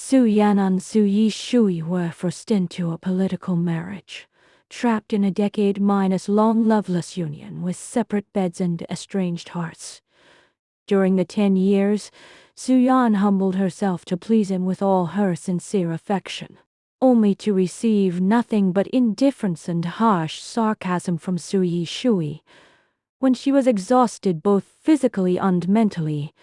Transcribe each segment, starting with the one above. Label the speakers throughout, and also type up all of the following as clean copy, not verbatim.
Speaker 1: Su Yan and Su Yi Shui were forced into a political marriage, trapped in a decade-long loveless union with separate beds and estranged hearts. During the 10 years, Su Yan humbled herself to please him with all her sincere affection, only to receive nothing but indifference and harsh sarcasm from Su Yi Shui. When she was exhausted both physically and mentally,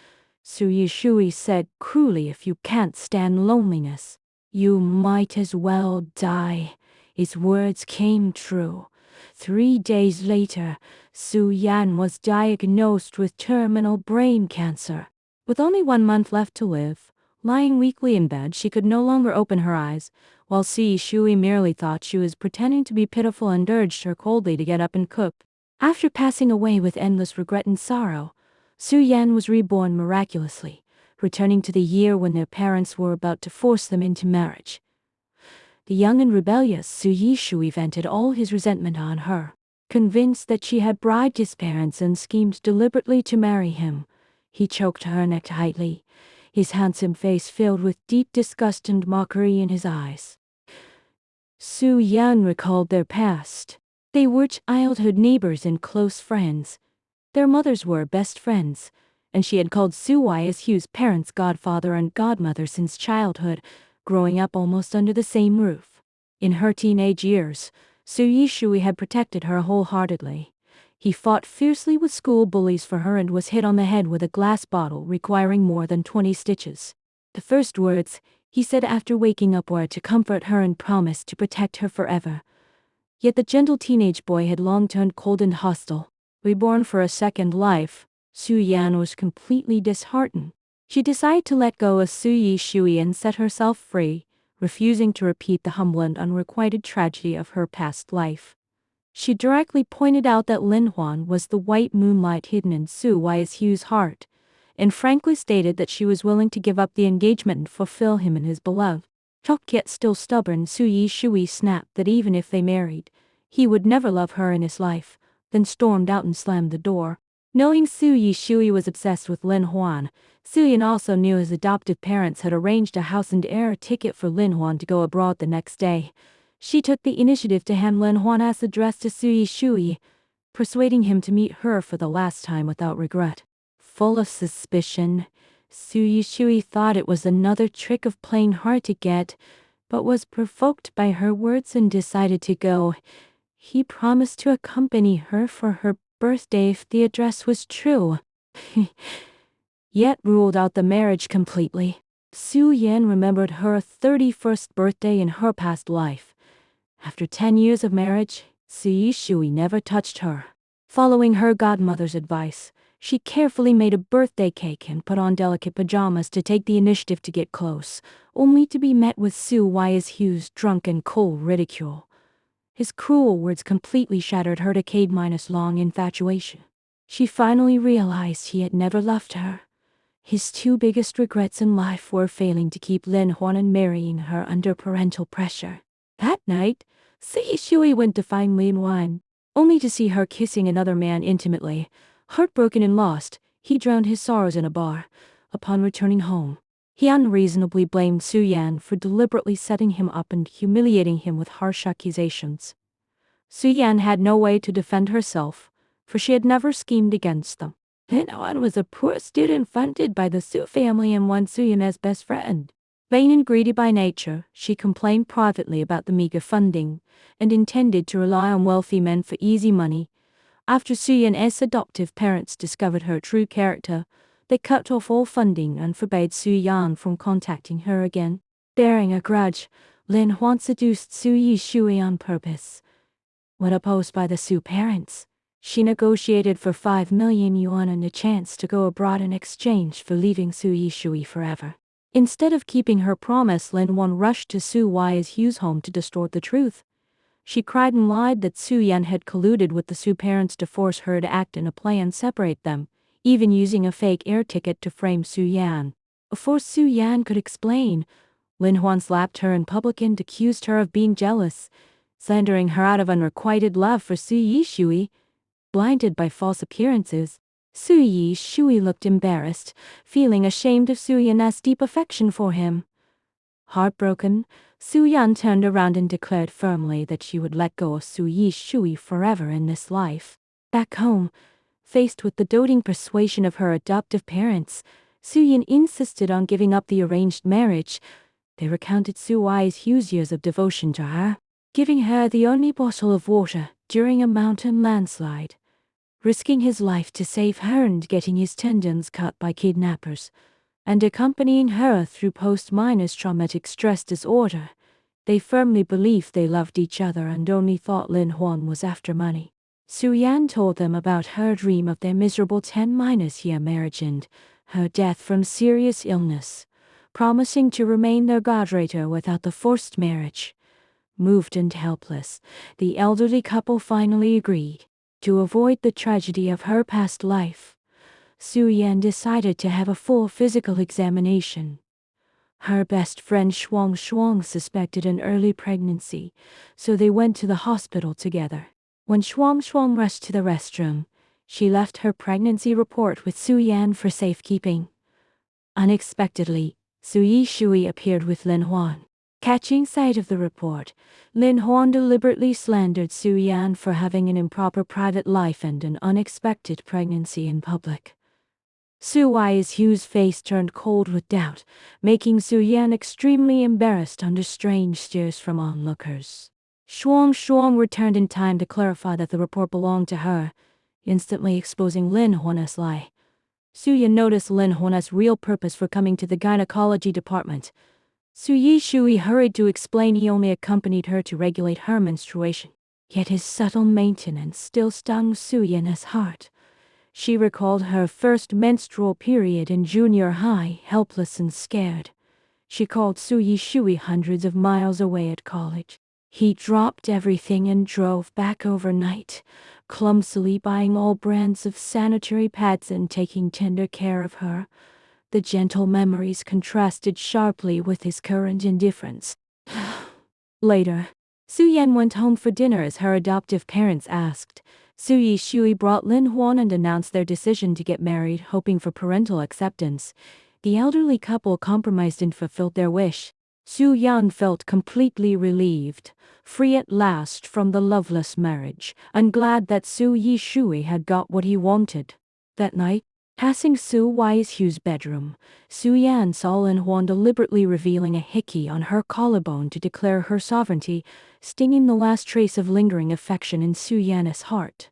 Speaker 1: Su Yi Shui said cruelly, "If you can't stand loneliness, you might as well die." His words came true. 3 days later, Su Yan was diagnosed with terminal brain cancer. With only 1 month left to live, lying weakly in bed, she could no longer open her eyes, while Su Yi Shui merely thought she was pretending to be pitiful and urged her coldly to get up and cook. After passing away with endless regret and sorrow, Su Yan was reborn miraculously, returning to the year when their parents were about to force them into marriage. The young and rebellious Su Yi Shui vented all his resentment on her. Convinced that she had bribed his parents and schemed deliberately to marry him, he choked her neck tightly, his handsome face filled with deep disgust and mockery in his eyes. Su Yan recalled their past. They were childhood neighbors and close friends. Their mothers were best friends, and she had called Su Wai as Hugh's parents godfather and godmother since childhood, growing up almost under the same roof. In her teenage years, Su Yi Shui had protected her wholeheartedly. He fought fiercely with school bullies for her and was hit on the head with a glass bottle, requiring more than 20 stitches. The first words he said after waking up were to comfort her and promise to protect her forever. Yet the gentle teenage boy had long turned cold and hostile. Reborn for a second life, Su Yan was completely disheartened. She decided to let go of Su Yi Shui and set herself free, refusing to repeat the humble and unrequited tragedy of her past life. She directly pointed out that Lin Huan was the white moonlight hidden in Su Wai's Hugh's heart, and frankly stated that she was willing to give up the engagement and fulfill him in his beloved. Shocked yet still stubborn, Su Yi Shui snapped that even if they married, he would never love her in his life, then stormed out and slammed the door. Knowing Su Yi Shui was obsessed with Lin Huan, Su Yan also knew his adoptive parents had arranged a house and air ticket for Lin Huan to go abroad the next day. She took the initiative to hand Lin Huan's address to Su Yi Shui, persuading him to meet her for the last time without regret. Full of suspicion, Su Yi Shui thought it was another trick of playing hard to get, but was provoked by her words and decided to go. He promised to accompany her for her birthday if the address was true. Yet ruled out the marriage completely. Su Yan remembered her 31st birthday in her past life. After 10 years of marriage, Su Yi Shui never touched her. Following her godmother's advice, she carefully made a birthday cake and put on delicate pajamas to take the initiative to get close, only to be met with Su Wai's Hugh's drunk and cold ridicule. His cruel words completely shattered her decade-long infatuation. She finally realized he had never loved her. His two biggest regrets in life were failing to keep Lin Huan and marrying her under parental pressure. That night, Su Yi Shui went to find Lin Huan, only to see her kissing another man intimately. Heartbroken and lost, he drowned his sorrows in a bar. Upon returning home, he unreasonably blamed Su Yan for deliberately setting him up and humiliating him with harsh accusations. Su Yan had no way to defend herself, for she had never schemed against them. Lin Huan was a poor student funded by the Su family and won Su Yan as best friend. Vain and greedy by nature, she complained privately about the meager funding, and intended to rely on wealthy men for easy money. After Su Yan's adoptive parents discovered her true character, they cut off all funding and forbade Su Yan from contacting her again. Bearing a grudge, Lin Huan seduced Su Yi Shui on purpose. When opposed by the Su parents, she negotiated for 5 million yuan and a chance to go abroad in exchange for leaving Su Yi Shui forever. Instead of keeping her promise, Lin Huan rushed to Su Wai's Hugh's home to distort the truth. She cried and lied that Su Yan had colluded with the Su parents to force her to act in a play and separate them, even using a fake air ticket to frame Su Yan. Before Su Yan could explain, Lin Huan slapped her in public and accused her of being jealous, slandering her out of unrequited love for Su Yi Shui. Blinded by false appearances, Su Yi Shui looked embarrassed, feeling ashamed of Su Yan's deep affection for him. Heartbroken, Su Yan turned around and declared firmly that she would let go of Su Yishui forever in this life. Back home, faced with the doting persuasion of her adoptive parents, Su Yan insisted on giving up the arranged marriage. They recounted Su Yishui's years of devotion to her, giving her the only bottle of water during a mountain landslide, risking his life to save her and getting his tendons cut by kidnappers, and accompanying her through post-minus traumatic stress disorder. They firmly believed they loved each other and only thought Lin Huan was after money. Su Yan told them about her dream of their miserable 10-year marriage and her death from serious illness, promising to remain their godmother without the forced marriage. Moved and helpless, the elderly couple finally agreed. To avoid the tragedy of her past life, Su Yan decided to have a full physical examination. Her best friend Shuang suspected an early pregnancy, so they went to the hospital together. When Shuang rushed to the restroom, she left her pregnancy report with Su Yan for safekeeping. Unexpectedly, Su Yishui appeared with Lin Huan. Catching sight of the report, Lin Huan deliberately slandered Su Yan for having an improper private life and an unexpected pregnancy in public. Su Yishui's face turned cold with doubt, making Su Yan extremely embarrassed under strange stares from onlookers. Shuang returned in time to clarify that the report belonged to her, instantly exposing Lin Huan's lie. Su Yan noticed Lin Huan's real purpose for coming to the gynecology department. Su Yishui hurried to explain he only accompanied her to regulate her menstruation. Yet his subtle maintenance still stung Su Yan's heart. She recalled her first menstrual period in junior high, helpless and scared. She called Su Yishui hundreds of miles away at college. He dropped everything and drove back overnight, clumsily buying all brands of sanitary pads and taking tender care of her. The gentle memories contrasted sharply with his current indifference. Later, Su Yan went home for dinner as her adoptive parents asked. Su Yishui brought Lin Huan and announced their decision to get married, hoping for parental acceptance. The elderly couple compromised and fulfilled their wish. Su Yan felt completely relieved, free at last from the loveless marriage, and glad that Su Yishui had got what he wanted. That night, passing Su Yishui's bedroom, Su Yan saw Lin Huan deliberately revealing a hickey on her collarbone to declare her sovereignty, stinging the last trace of lingering affection in Su Yan's heart.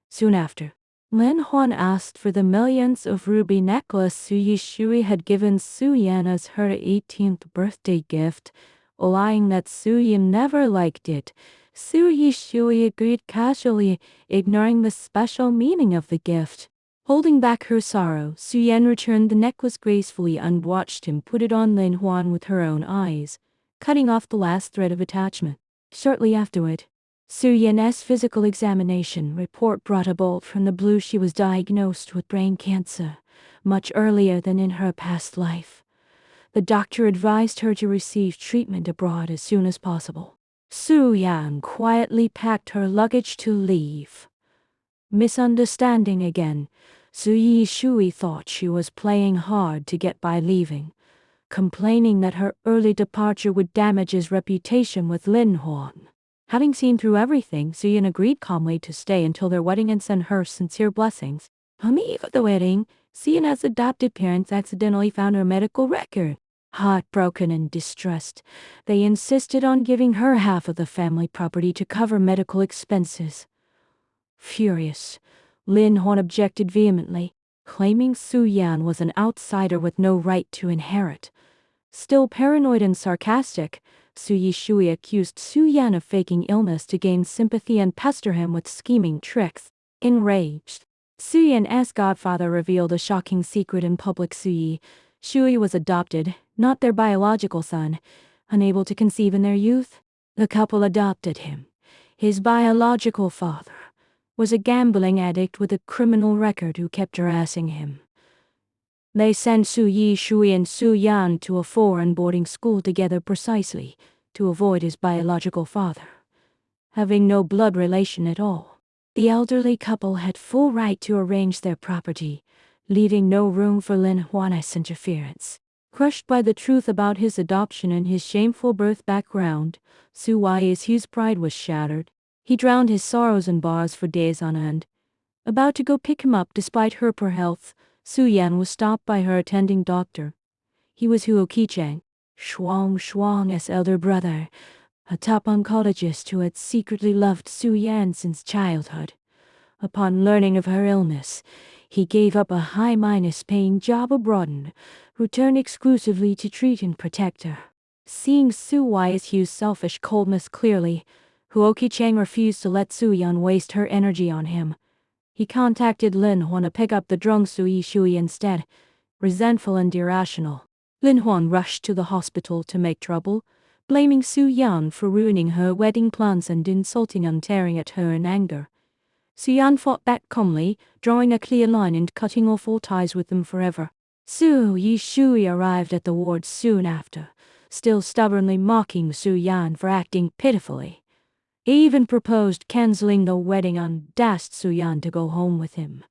Speaker 1: Soon after, Lin Huan asked for the millions of ruby necklace Su Yishui had given Su Yan as her 18th birthday gift, lying that Su Yan never liked it. Su Yishui agreed casually, ignoring the special meaning of the gift. Holding back her sorrow, Su Yan returned the necklace gracefully and watched him put it on Lin Huan with her own eyes, cutting off the last thread of attachment. Shortly afterward, Su Yan's physical examination report brought a bolt from the blue. She was diagnosed with brain cancer, much earlier than in her past life. The doctor advised her to receive treatment abroad as soon as possible. Su Yan quietly packed her luggage to leave. Misunderstanding again, Su Yishui thought she was playing hard to get by leaving, complaining that her early departure would damage his reputation with Lin Huan. Having seen through everything, Su Yan agreed calmly to stay until their wedding and send her sincere blessings. On the eve of the wedding, Su Yan's adopted parents accidentally found her medical record. Heartbroken and distressed, they insisted on giving her half of the family property to cover medical expenses. Furious, Lin Huan objected vehemently, claiming Su Yan was an outsider with no right to inherit. Still paranoid and sarcastic, Su Yishui accused Su Yan of faking illness to gain sympathy and pester him with scheming tricks. Enraged, Su Yan's godfather revealed a shocking secret in public. Su Yishui was adopted, not their biological son. Unable to conceive in their youth, the couple adopted him. His biological father was a gambling addict with a criminal record who kept harassing him. They sent Su Yishui and Su Yan to a foreign boarding school together precisely to avoid his biological father having no blood relation at all. The elderly couple had full right to arrange their property, leaving no room for Lin Huan's interference. Crushed by the truth about his adoption and his shameful birth background, Su Yu's pride was shattered. He drowned his sorrows in bars for days on end. About to go pick him up despite her poor health, Su Yan was stopped by her attending doctor. He was Huo Qicheng, Shuang's elder brother, a top oncologist who had secretly loved Su Yan since childhood. Upon learning of her illness, he gave up a high-paying job abroad and returned exclusively to treat and protect her. Seeing Su Yu's selfish coldness clearly, Huo Qicheng refused to let Su Yan waste her energy on him. He contacted Lin Huan to pick up the drunk Su Yishui instead, resentful and irrational. Lin Huan rushed to the hospital to make trouble, blaming Su Yan for ruining her wedding plans and insulting and tearing at her in anger. Su Yan fought back calmly, drawing a clear line and cutting off all ties with them forever. Su Yishui arrived at the ward soon after, still stubbornly mocking Su Yan for acting pitifully. He even proposed canceling the wedding and asked Su Yan to go home with him.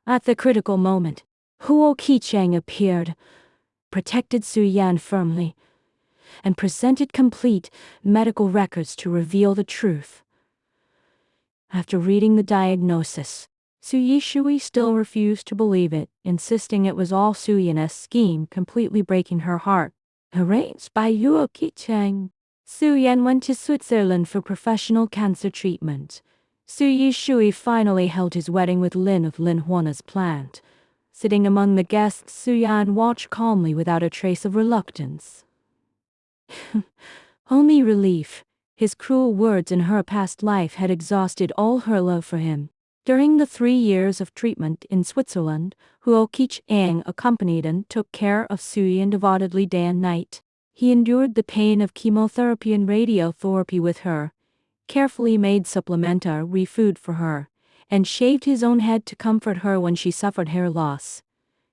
Speaker 1: At the critical moment, Huo Qicheng appeared, protected Su Yan firmly, and presented complete medical records to reveal the truth. After reading the diagnosis, Su Yishui still refused to believe it, insisting it was all Su Yan's scheme, completely breaking her heart. Arranged by Huo Qicheng, Su Yan went to Switzerland for professional cancer treatment. Su Yishui finally held his wedding with Lin Huan as planned. Sitting among the guests, Su Yan watched calmly without a trace of reluctance. Only relief. His cruel words in her past life had exhausted all her love for him. During the 3 years of treatment in Switzerland, Huo Qicheng accompanied and took care of Su Yan devotedly day and night. He endured the pain of chemotherapy and radiotherapy with her, carefully made supplementary food for her, and shaved his own head to comfort her when she suffered hair loss.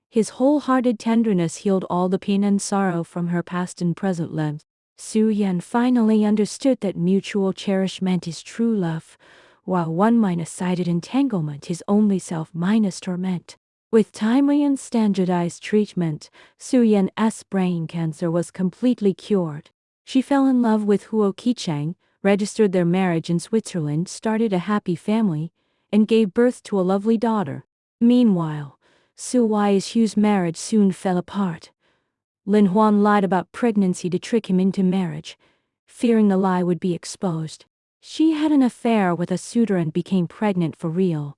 Speaker 1: His wholehearted tenderness healed all the pain and sorrow from her past and present lives. Su Yan finally understood that mutual cherishment is true love, while one-sided entanglement is only self-torment. With timely and standardized treatment, Su Yan's brain cancer was completely cured. She fell in love with Huo Qicheng, registered their marriage in Switzerland, started a happy family, and gave birth to a lovely daughter. Meanwhile, Su Yu's marriage soon fell apart. Lin Huan lied about pregnancy to trick him into marriage, fearing the lie would be exposed. She had an affair with a suitor and became pregnant for real.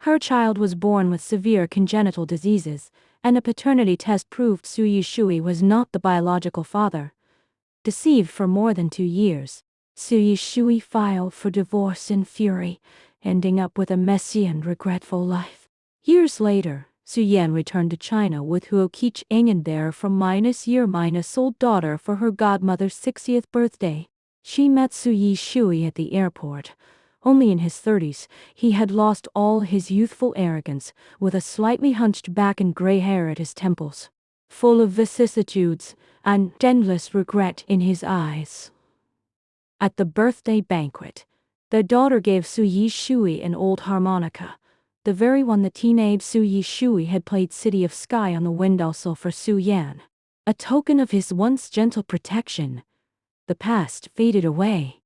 Speaker 1: Her child was born with severe congenital diseases, and a paternity test proved Su Yishui was not the biological father. Deceived for more than 2 years, Su Yishui filed for divorce in fury, ending up with a messy and regretful life. Years later, Su Yan returned to China with Huo Qicheng and there from -old daughter for her godmother's 60th birthday. She met Su Yishui at the airport. Only in his 30s, he had lost all his youthful arrogance, with a slightly hunched back and gray hair at his temples, full of vicissitudes and endless regret in his eyes. At the birthday banquet, the daughter gave Su Yishui an old harmonica, the very one the teenage Su Yishui had played City of Sky on the windowsill for Su Yan. A token of his once gentle protection. The past faded away.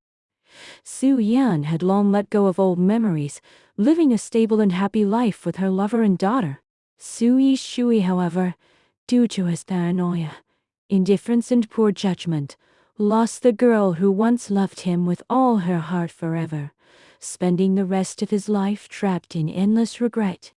Speaker 1: Su Yan had long let go of old memories, living a stable and happy life with her lover and daughter. Su Yishui, however, due to his paranoia, indifference and poor judgment, lost the girl who once loved him with all her heart forever, spending the rest of his life trapped in endless regret.